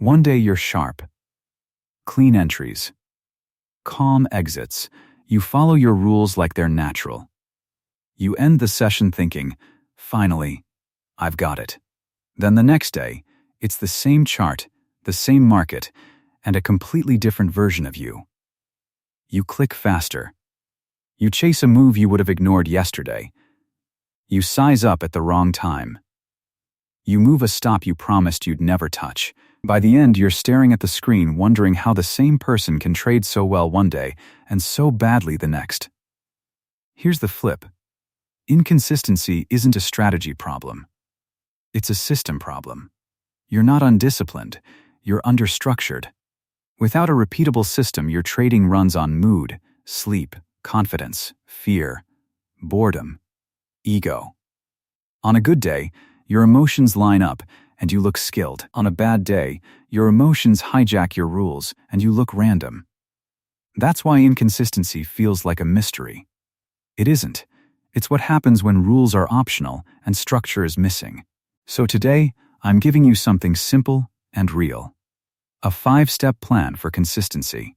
One day you're sharp. Clean entries. Calm exits. You follow your rules like they're natural. You end the session thinking, finally, I've got it. Then the next day, it's the same chart, the same market, and a completely different version of you. You click faster. You chase a move you would have ignored yesterday. You size up at the wrong time. You move a stop you promised you'd never touch. By the end, you're staring at the screen wondering how the same person can trade so well one day and so badly the next. Here's the flip. Inconsistency isn't a strategy problem. It's a system problem. You're not undisciplined, you're understructured. Without a repeatable system, your trading runs on mood, sleep, confidence, fear, boredom, ego. On a good day, your emotions line up and you look skilled. On a bad day, your emotions hijack your rules and you look random. That's why inconsistency feels like a mystery. It isn't. It's what happens when rules are optional and structure is missing. So today, I'm giving you something simple and real. A 5-step plan for consistency.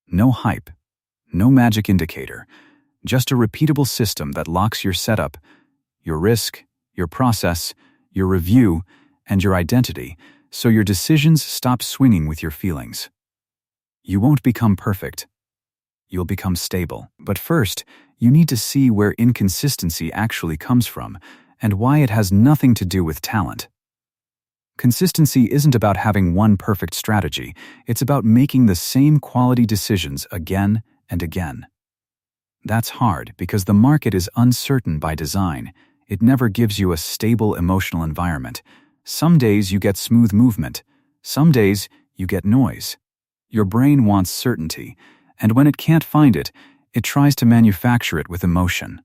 No hype, no magic indicator, just a repeatable system that locks your setup, your risk, your process, your review, and your identity, so your decisions stop swinging with your feelings. You won't become perfect. You'll become stable. But first, you need to see where inconsistency actually comes from and why it has nothing to do with talent. Consistency isn't about having one perfect strategy. It's about making the same quality decisions again and again. That's hard because the market is uncertain by design. It never gives you a stable emotional environment. Some days you get smooth movement. Some days you get noise. Your brain wants certainty, and when it can't find it, it tries to manufacture it with emotion.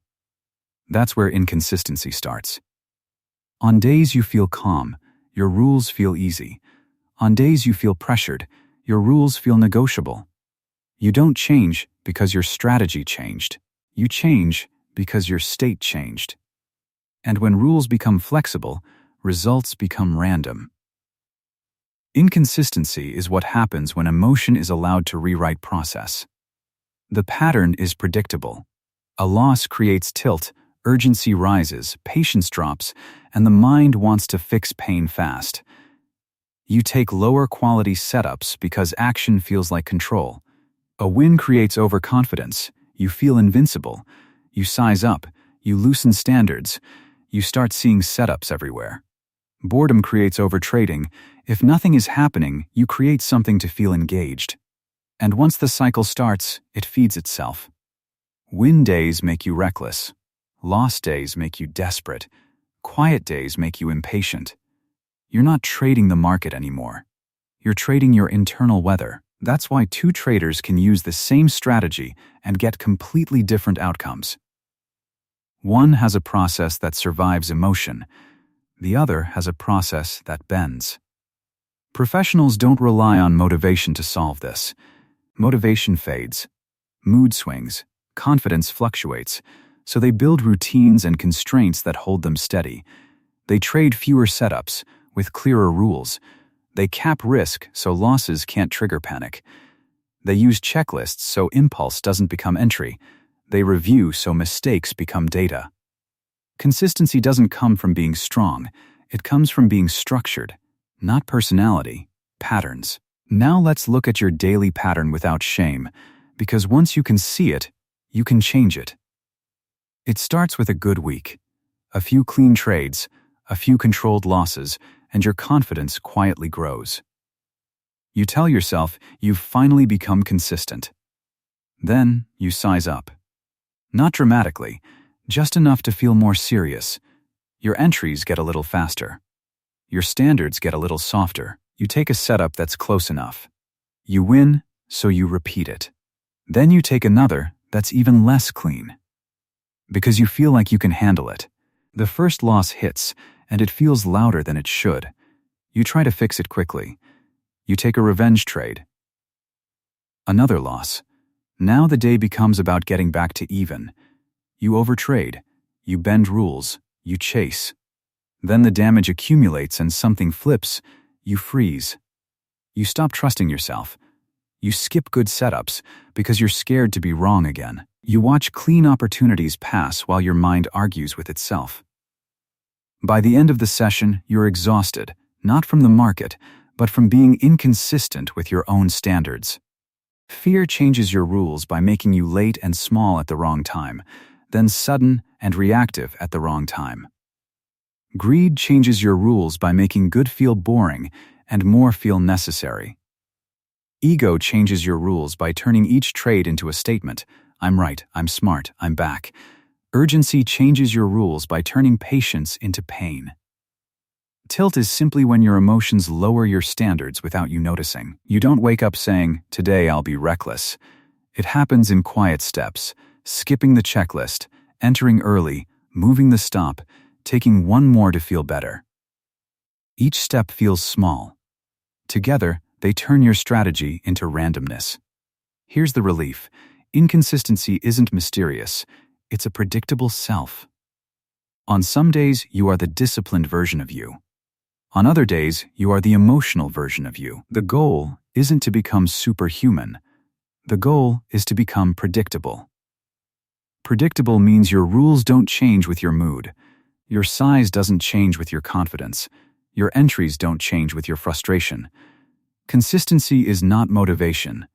That's where inconsistency starts. On days you feel calm, your rules feel easy. On days you feel pressured, your rules feel negotiable. You don't change because your strategy changed. You change because your state changed. And when rules become flexible, results become random. Inconsistency is what happens when emotion is allowed to rewrite process. The pattern is predictable. A loss creates tilt, urgency rises, patience drops, and the mind wants to fix pain fast. You take lower quality setups because action feels like control. A win creates overconfidence. You feel invincible. You size up. You loosen standards. You start seeing setups everywhere. Boredom creates overtrading. If nothing is happening, you create something to feel engaged. And once the cycle starts, it feeds itself. Win days make you reckless. Loss days make you desperate. Quiet days make you impatient. You're not trading the market anymore. You're trading your internal weather. That's why two traders can use the same strategy and get completely different outcomes. One has a process that survives emotion. The other has a process that bends. Professionals don't rely on motivation to solve this. Motivation fades. Mood swings. Confidence fluctuates. So they build routines and constraints that hold them steady. They trade fewer setups with clearer rules. They cap risk so losses can't trigger panic. They use checklists so impulse doesn't become entry. They review so mistakes become data. Consistency doesn't come from being strong. It comes from being structured, not personality, patterns. Now let's look at your daily pattern without shame, because once you can see it, you can change it. It starts with a good week, a few clean trades, a few controlled losses, and your confidence quietly grows. You tell yourself you've finally become consistent. Then you size up. Not dramatically, just enough to feel more serious. Your entries get a little faster. Your standards get a little softer. You take a setup that's close enough. You win, so you repeat it. Then you take another that's even less clean. Because you feel like you can handle it. The first loss hits, and it feels louder than it should. You try to fix it quickly. You take a revenge trade. Another loss. Now the day becomes about getting back to even. You overtrade. You bend rules. You chase. Then the damage accumulates and something flips. You freeze. You stop trusting yourself. You skip good setups because you're scared to be wrong again. You watch clean opportunities pass while your mind argues with itself. By the end of the session, you're exhausted, not from the market, but from being inconsistent with your own standards. Fear changes your rules by making you late and small at the wrong time, then sudden and reactive at the wrong time. Greed changes your rules by making good feel boring and more feel necessary. Ego changes your rules by turning each trade into a statement. I'm right, I'm smart, I'm back. Urgency changes your rules by turning patience into pain. Tilt is simply when your emotions lower your standards without you noticing. You don't wake up saying, "Today I'll be reckless." It happens in quiet steps, skipping the checklist, entering early, moving the stop, taking one more to feel better. Each step feels small. Together, they turn your strategy into randomness. Here's the relief. Inconsistency isn't mysterious. It's a predictable self. On some days, you are the disciplined version of you. On other days, you are the emotional version of you. The goal isn't to become superhuman. The goal is to become predictable. Predictable means your rules don't change with your mood. Your size doesn't change with your confidence. Your entries don't change with your frustration. Consistency is not motivation.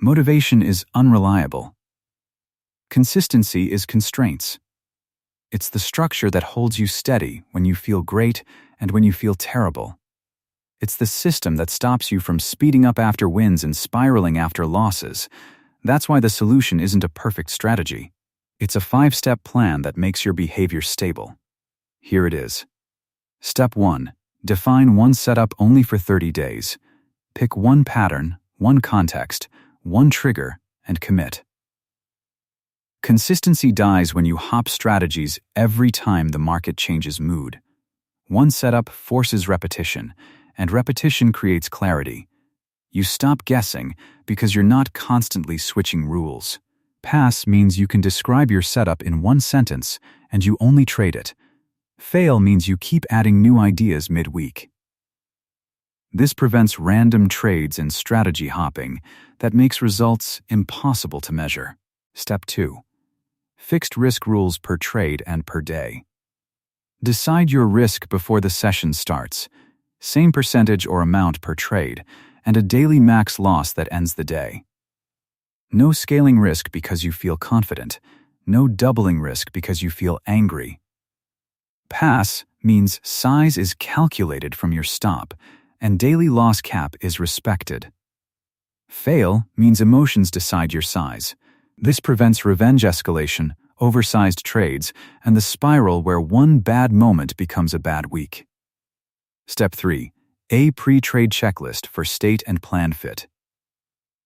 Motivation is unreliable. Consistency is constraints. It's the structure that holds you steady when you feel great and when you feel terrible. It's the system that stops you from speeding up after wins and spiraling after losses. That's why the solution isn't a perfect strategy. It's a 5-step plan that makes your behavior stable. Here it is. Step 1. Define one setup only for 30 days. Pick one pattern, one context, one trigger, and commit. Consistency dies when you hop strategies every time the market changes mood. One setup forces repetition, and repetition creates clarity. You stop guessing because you're not constantly switching rules. Pass means you can describe your setup in one sentence and you only trade it. Fail means you keep adding new ideas mid-week. This prevents random trades and strategy hopping that makes results impossible to measure. Step 2. Fixed risk rules per trade and per day. Decide your risk before the session starts. Same percentage or amount per trade, and a daily max loss that ends the day. No scaling risk because you feel confident. No doubling risk because you feel angry. Pass means size is calculated from your stop, and daily loss cap is respected. Fail means emotions decide your size. This prevents revenge escalation, oversized trades, and the spiral where one bad moment becomes a bad week. Step 3. A pre-trade checklist for state and plan fit.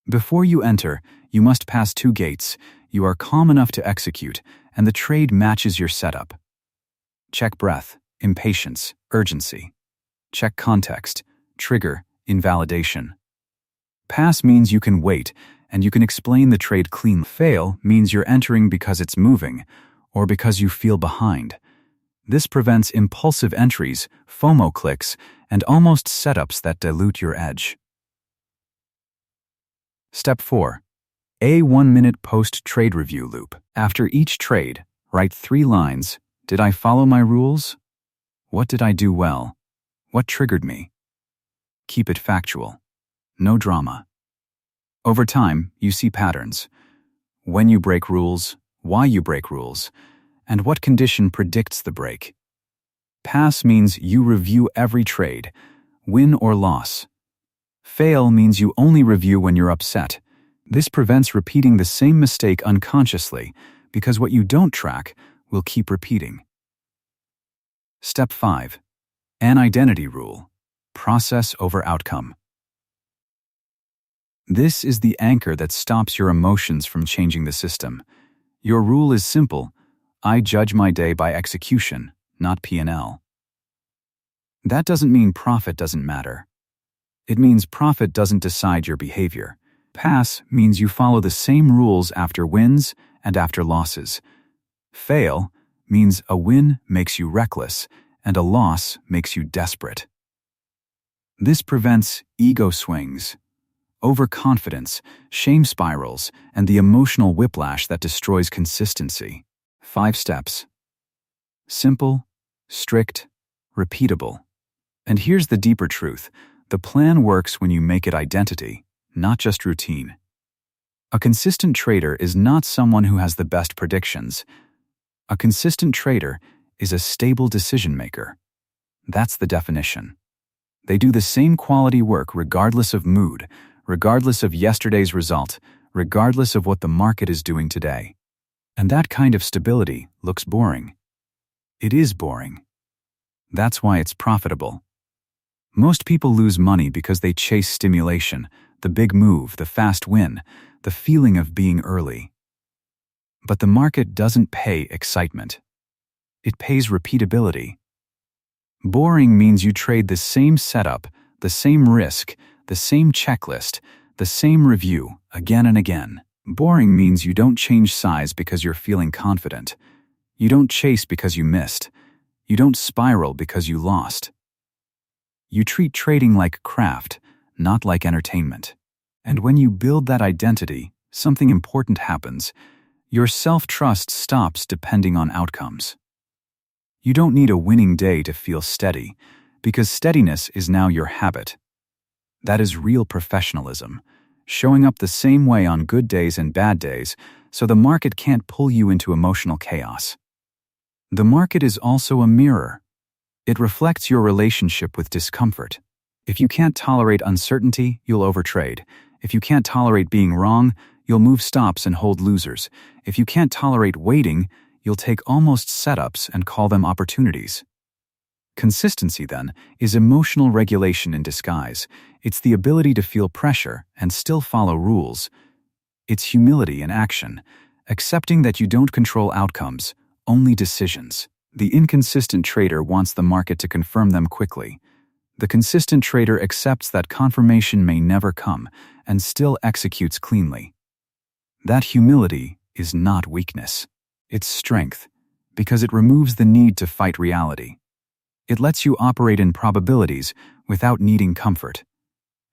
Before you enter, you must pass 2 gates. You are calm enough to execute, and the trade matches your setup. Check breath, impatience, urgency. Check context, trigger, invalidation. Pass means you can wait, and you can explain the trade cleanly. Fail means you're entering because it's moving, or because you feel behind. This prevents impulsive entries, FOMO clicks, and almost setups that dilute your edge. Step 4. A 1-minute post-trade review loop. After each trade, write 3 lines. Did I follow my rules? What did I do well? What triggered me? Keep it factual. No drama. Over time, you see patterns. When you break rules, why you break rules, and what condition predicts the break. Pass means you review every trade, win or loss. Fail means you only review when you're upset. This prevents repeating the same mistake unconsciously, because what you don't track will keep repeating. Step 5. An identity rule. Process over outcome. This is the anchor that stops your emotions from changing the system. Your rule is simple. I judge my day by execution, not P&L. That doesn't mean profit doesn't matter. It means profit doesn't decide your behavior. Pass means you follow the same rules after wins and after losses. Fail means a win makes you reckless and a loss makes you desperate. This prevents ego swings, overconfidence, shame spirals, and the emotional whiplash that destroys consistency. 5 steps. Simple, strict, repeatable. And here's the deeper truth. The plan works when you make it identity, not just routine. A consistent trader is not someone who has the best predictions. A consistent trader is a stable decision maker. That's the definition. They do the same quality work regardless of mood, regardless of yesterday's result, regardless of what the market is doing today. And that kind of stability looks boring. It is boring. That's why it's profitable. Most people lose money because they chase stimulation, the big move, the fast win, the feeling of being early. But the market doesn't pay excitement. It pays repeatability. Boring means you trade the same setup, the same risk, the same checklist, the same review, again and again. Boring means you don't change size because you're feeling confident. You don't chase because you missed. You don't spiral because you lost. You treat trading like craft, not like entertainment. And when you build that identity, something important happens. Your self-trust stops depending on outcomes. You don't need a winning day to feel steady, because steadiness is now your habit. That is real professionalism, showing up the same way on good days and bad days, so the market can't pull you into emotional chaos. The market is also a mirror. It reflects your relationship with discomfort. If you can't tolerate uncertainty, you'll overtrade. If you can't tolerate being wrong, you'll move stops and hold losers. If you can't tolerate waiting, you'll take almost setups and call them opportunities. Consistency, then, is emotional regulation in disguise. It's the ability to feel pressure and still follow rules. It's humility in action, accepting that you don't control outcomes, only decisions. The inconsistent trader wants the market to confirm them quickly. The consistent trader accepts that confirmation may never come and still executes cleanly. That humility is not weakness. It's strength, because it removes the need to fight reality. It lets you operate in probabilities without needing comfort.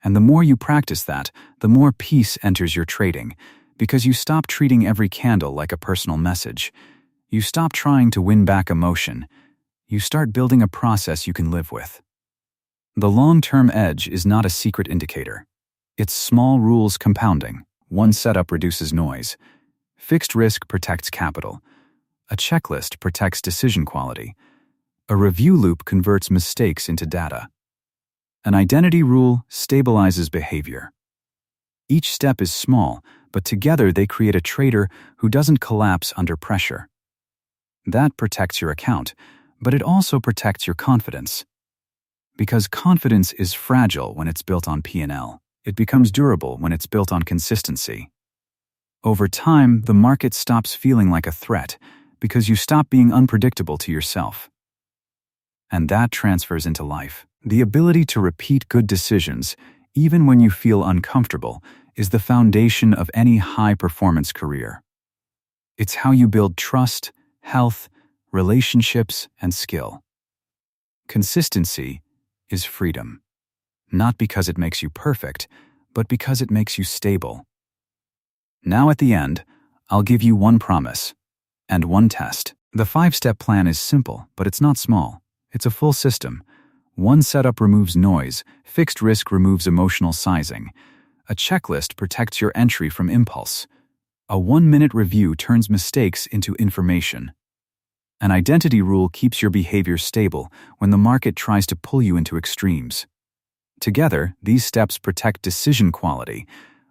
And the more you practice that, the more peace enters your trading, because you stop treating every candle like a personal message. You stop trying to win back emotion. You start building a process you can live with. The long-term edge is not a secret indicator. It's small rules compounding. One setup reduces noise. Fixed risk protects capital. A checklist protects decision quality. A review loop converts mistakes into data. An identity rule stabilizes behavior. Each step is small, but together they create a trader who doesn't collapse under pressure. That protects your account, but it also protects your confidence. Because confidence is fragile when it's built on P&L. It becomes durable when it's built on consistency. Over time, the market stops feeling like a threat because you stop being unpredictable to yourself. And that transfers into life. The ability to repeat good decisions, even when you feel uncomfortable, is the foundation of any high-performance career. It's how you build trust, health, relationships, and skill. Consistency is freedom. Not because it makes you perfect, but because it makes you stable. Now at the end, I'll give you one promise and one test. The 5-step plan is simple, but it's not small. It's a full system. One setup removes noise, fixed risk removes emotional sizing. A checklist protects your entry from impulse. A 1-minute review turns mistakes into information. An identity rule keeps your behavior stable when the market tries to pull you into extremes. Together, these steps protect decision quality,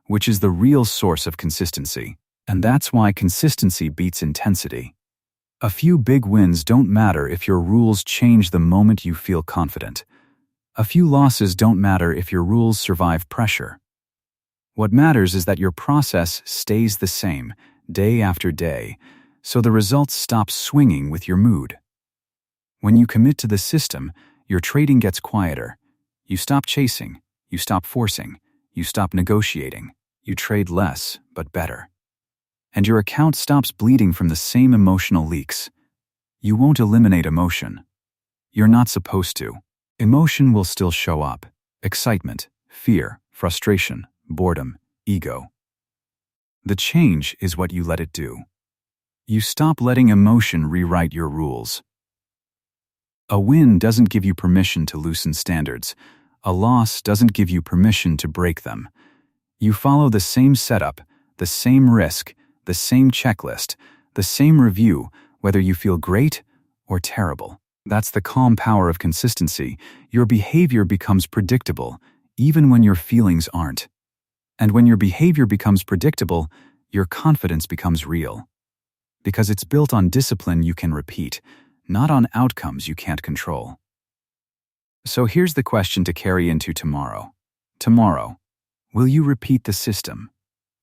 which is the real source of consistency. And that's why consistency beats intensity. A few big wins don't matter if your rules change the moment you feel confident. A few losses don't matter if your rules survive pressure. What matters is that your process stays the same, day after day, so the results stop swinging with your mood. When you commit to the system, your trading gets quieter. You stop chasing, you stop forcing, you stop negotiating. You trade less, but better. And your account stops bleeding from the same emotional leaks. You won't eliminate emotion. You're not supposed to. Emotion will still show up. excitement, fear, frustration, boredom, ego. The change is what you let it do. You stop letting emotion rewrite your rules. A win doesn't give you permission to loosen standards. A loss doesn't give you permission to break them. You follow the same setup, the same risk, the same checklist, the same review, whether you feel great or terrible. That's the calm power of consistency. Your behavior becomes predictable, even when your feelings aren't. And when your behavior becomes predictable, your confidence becomes real. Because it's built on discipline you can repeat, not on outcomes you can't control. So here's the question to carry into tomorrow. Tomorrow, will you repeat the system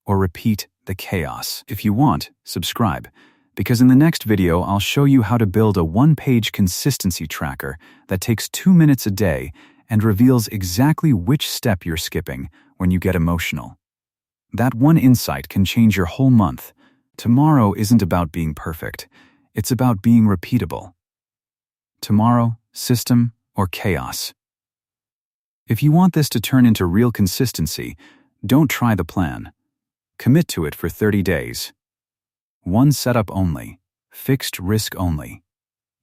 or repeat the chaos? If you want, subscribe, because in the next video I'll show you how to build a one-page consistency tracker that takes 2 minutes a day and reveals exactly which step you're skipping when you get emotional. That one insight can change your whole month. Tomorrow isn't about being perfect. It's about being repeatable. Tomorrow, system, or chaos. If you want this to turn into real consistency, don't try the plan. Commit to it for 30 days. One setup only. Fixed risk only.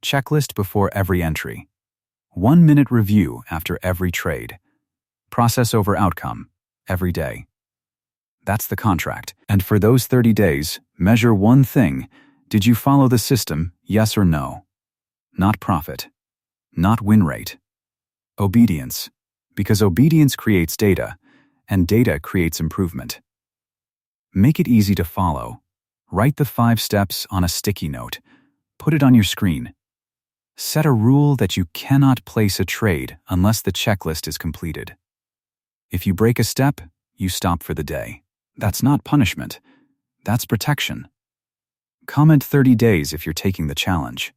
Checklist before every entry. 1-minute review after every trade. Process over outcome every day. That's the contract. And for those 30 days, measure one thing. Did you follow the system, yes or no? Not profit. Not win rate. Obedience. Because obedience creates data, and data creates improvement. Make it easy to follow. Write the 5 steps on a sticky note. Put it on your screen. Set a rule that you cannot place a trade unless the checklist is completed. If you break a step, you stop for the day. That's not punishment. That's protection. Comment 30 days if you're taking the challenge.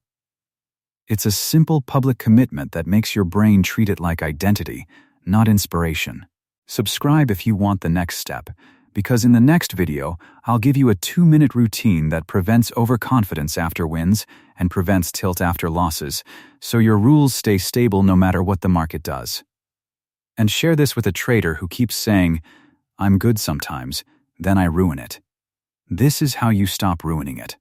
It's a simple public commitment that makes your brain treat it like identity, not inspiration. Subscribe if you want the next step, because in the next video, I'll give you a 2-minute routine that prevents overconfidence after wins and prevents tilt after losses, so your rules stay stable no matter what the market does. And share this with a trader who keeps saying, "I'm good sometimes, then I ruin it." This is how you stop ruining it.